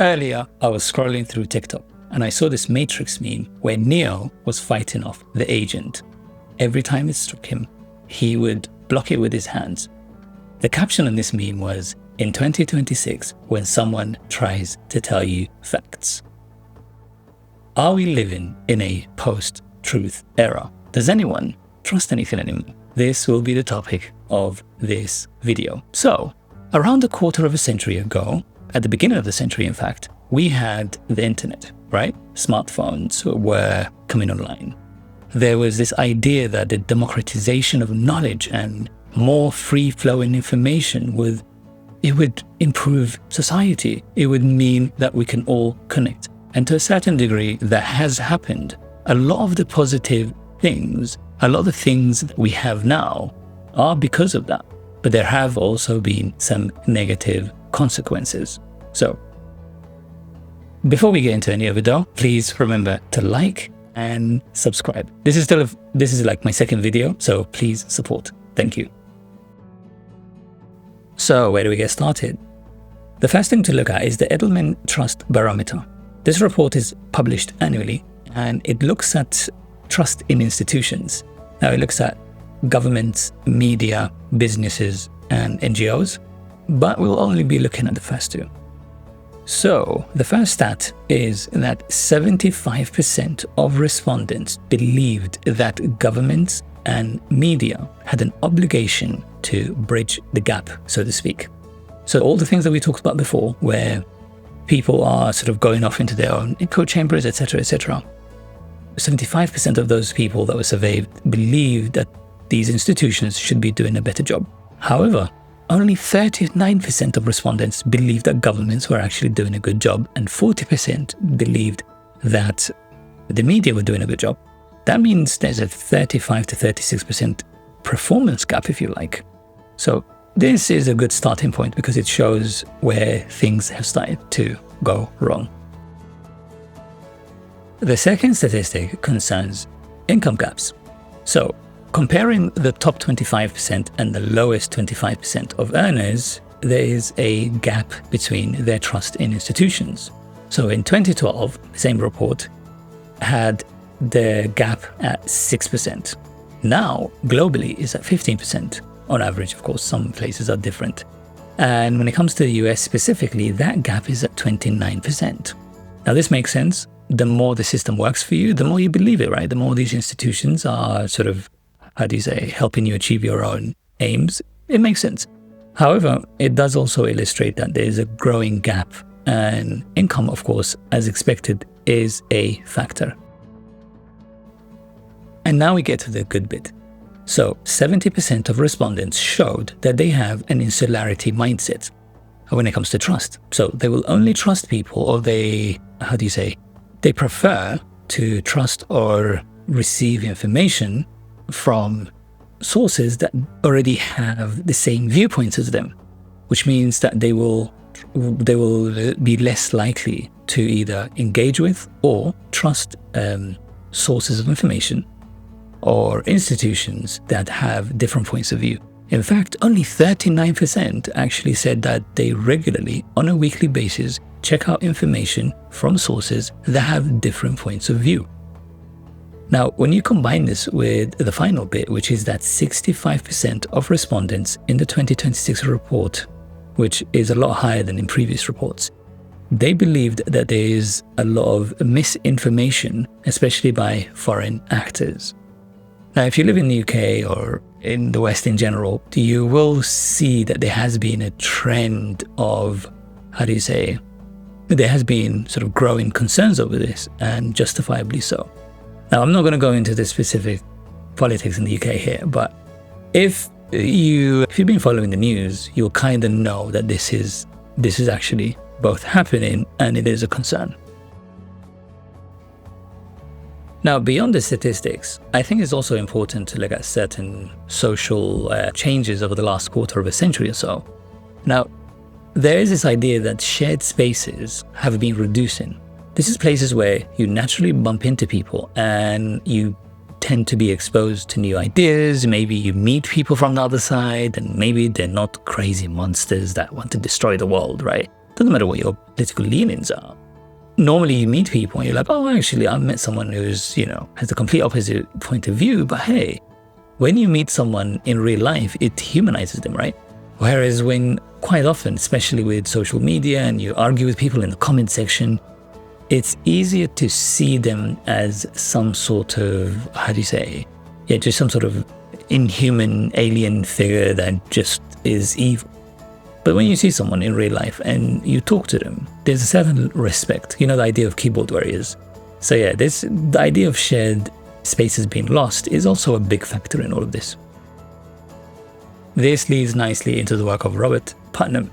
Earlier, I was scrolling through TikTok and I saw this Matrix meme where Neo was fighting off the agent. Every time it struck him, he would block it with his hands. The caption on this meme was, "In 2026, when someone tries to tell you facts." Are we living in a post-truth era? Does anyone trust anything anymore? This will be the topic of this video. So, around a quarter of a century ago, at the beginning of the century in fact, we had the internet, right? Smartphones were coming online. There was this idea that the democratization of knowledge and more free-flowing information would improve society. It would mean that we can all connect. And to a certain degree, that has happened. A lot of the positive things, a lot of the things that we have now are because of that. But there have also been some negative consequences. So, before we get into any of it though, please remember to like and subscribe. This is like my second video, so please support. Thank you. So where do we get started? The first thing to look at is the Edelman Trust Barometer. This report is published annually and it looks at trust in institutions. Now it looks at governments, media, businesses, and NGOs, but we'll only be looking at the first two. So the first stat is that 75% of respondents believed that governments and media had an obligation to bridge the gap, so to speak. So all the things that we talked about before, where people are sort of going off into their own echo chambers, etc., etc. 75% of those people that were surveyed believed that these institutions should be doing a better job. However, only 39% of respondents believed that governments were actually doing a good job, and 40% believed that the media were doing a good job. That means there's a 35 to 36% performance gap, if you like. So this is a good starting point because it shows where things have started to go wrong. The second statistic concerns income gaps. So comparing the top 25% and the lowest 25% of earners, there is a gap between their trust in institutions. So in 2012, the same report had the gap at 6%. Now, globally, it's at 15%. On average, of course, some places are different. And when it comes to the US specifically, that gap is at 29%. Now, this makes sense. The more the system works for you, the more you believe it, right? The more these institutions are sort of, helping you achieve your own aims, it makes sense. However, it does also illustrate that there is a growing gap, and income, of course, as expected, is a factor. And now we get to the good bit. So 70% of respondents showed that they have an insularity mindset when it comes to trust. So they will only trust people, or they prefer to trust or receive information from sources that already have the same viewpoints as them, which means that they will be less likely to either engage with or trust sources of information or institutions that have different points of view. In fact, only 39% actually said that they regularly, on a weekly basis, check out information from sources that have different points of view. Now, when you combine this with the final bit, which is that 65% of respondents in the 2026 report, which is a lot higher than in previous reports, they believed that there is a lot of misinformation, especially by foreign actors. Now, if you live in the UK or in the West in general, you will see that there has been a trend of, there has been sort of growing concerns over this, and justifiably so. Now, I'm not going to go into the specific politics in the UK here, but if you've been following the news, you'll kind of know that this is actually both happening and it is a concern. Now, beyond the statistics, I think it's also important to look at certain social changes over the last quarter of a century or so. Now, there is this idea that shared spaces have been reducing. This is places where you naturally bump into people and you tend to be exposed to new ideas. Maybe you meet people from the other side and maybe they're not crazy monsters that want to destroy the world, right? doesn't matter what your political leanings are. Normally you meet people and you're like, oh, actually, I've met someone who's, has the complete opposite point of view. But hey, when you meet someone in real life, it humanizes them, right? Whereas when quite often, especially with social media and you argue with people in the comment section, it's easier to see them as some sort of, just some sort of inhuman alien figure that just is evil. But when you see someone in real life and you talk to them, there's a certain respect, the idea of keyboard warriors. So yeah, the idea of shared spaces being lost is also a big factor in all of this. This leads nicely into the work of Robert Putnam.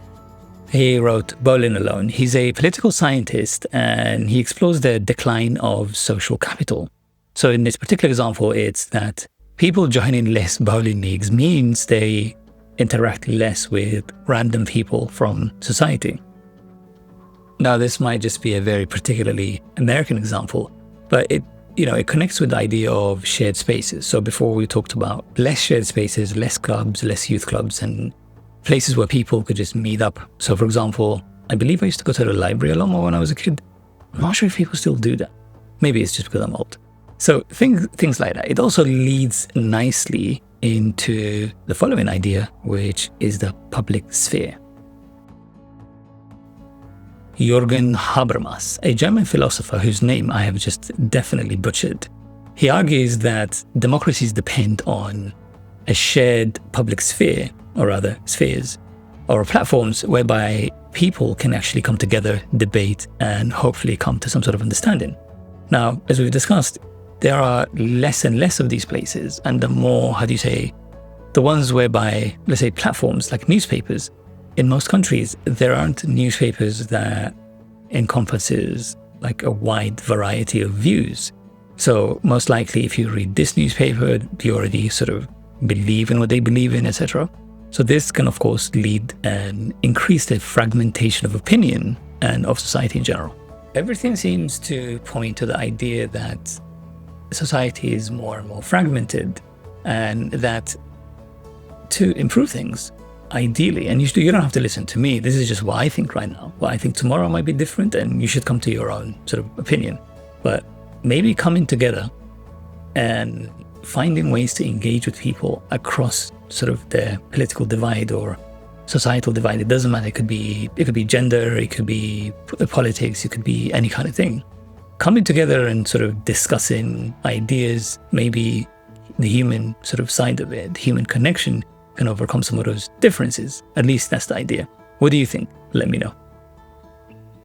He wrote Bowling Alone. He's a political scientist and he explores the decline of social capital. So in this particular example, it's that people joining less bowling leagues means they interact less with random people from society. Now, this might just be a very particularly American example, but it connects with the idea of shared spaces. So before we talked about less shared spaces, less clubs, less youth clubs, and places where people could just meet up. So for example, I believe I used to go to the library a lot more when I was a kid. I'm not sure if people still do that. Maybe it's just because I'm old. So things like that. It also leads nicely into the following idea, which is the public sphere. Jürgen Habermas, a German philosopher whose name I have just definitely butchered, he argues that democracies depend on a shared public sphere, or rather spheres, or platforms whereby people can actually come together, debate, and hopefully come to some sort of understanding. Now, as we've discussed, there are less and less of these places, and the more, the ones whereby, let's say, platforms like newspapers. In most countries, there aren't newspapers that encompasses like a wide variety of views. So most likely, if you read this newspaper, you already sort of believe in what they believe in, etc. So this can, of course, lead and increase the fragmentation of opinion and of society in general. Everything seems to point to the idea that society is more and more fragmented, and that to improve things, ideally, and you don't have to listen to me, this is just what I think right now. What I think tomorrow might be different, and you should come to your own sort of opinion. But maybe coming together and finding ways to engage with people across sort of the political divide or societal divide. It doesn't matter. It could be gender, it could be politics, it could be any kind of thing. Coming together and sort of discussing ideas, maybe the human sort of side of it, the human connection, can overcome some of those differences. At least that's the idea. What do you think? Let me know.